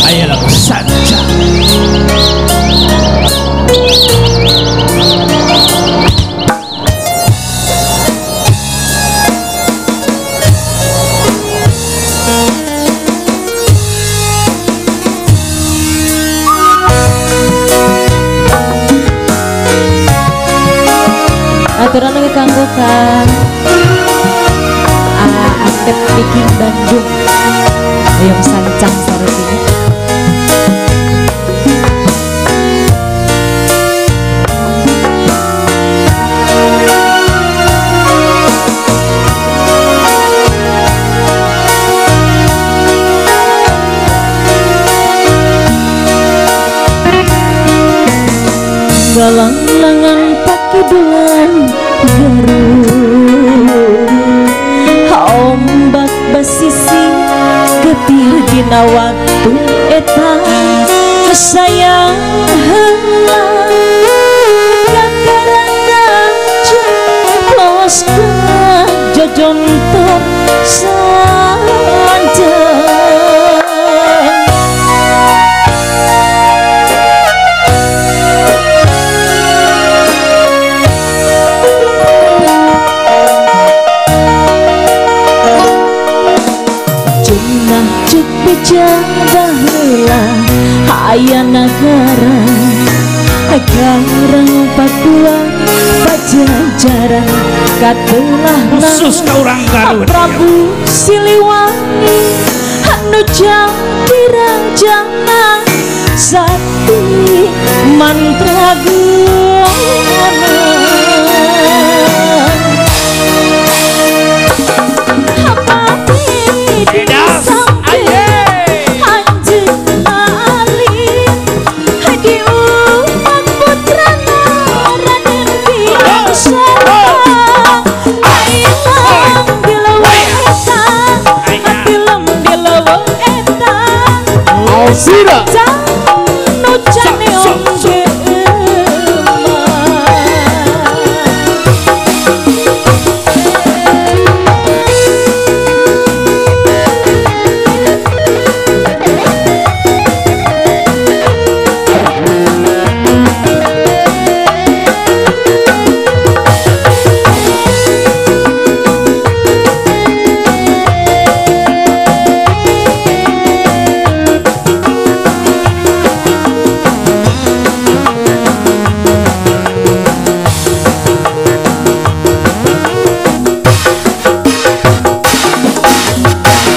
Ayolah saja. Aturan lagi kanggo kan Asep bikin Bandung yang sancang saretinya. Galang lengan pakai bulan Garut, ombak basisi getir dina waktu eta sayang heula kakaranda jeploskeun jojontor santen. Baheula aya nagara Papua Pajajaran katelah khusus ka urang Garut Prabu Siliwangi anu jadi rajana Sakti mantraguna Sira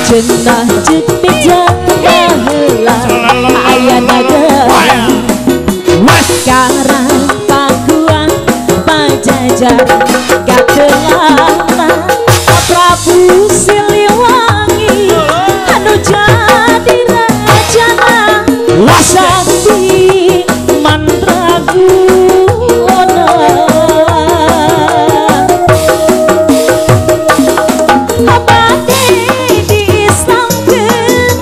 cenah ceuk bejang baheula aya nagara Sekarang Pakuan Pajajaran katelana Prabu Siliwangi anu jadi rajana Sakti mantraguna abadi disangkeun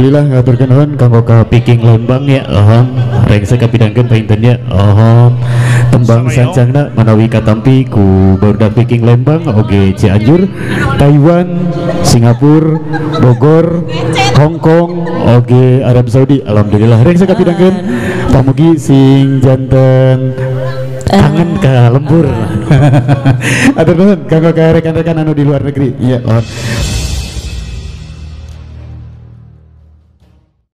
Alhamdulillah ngaturkeun nuhun kanggo ka Piking Lembang ya. Rengse kapidangkeun paintennya. Tembang sancangna manawi katampi ku barudak Piking Lembang oge Cianjur, Taiwan, Singapura, Bogor, Hong Kong, oge Arab Saudi. Alhamdulillah rengse kapidangkeun pamugi sing janten kangen ka lembur. Atur nuhun kanggo ka rekan-rekan anu di luar negeri. Iya,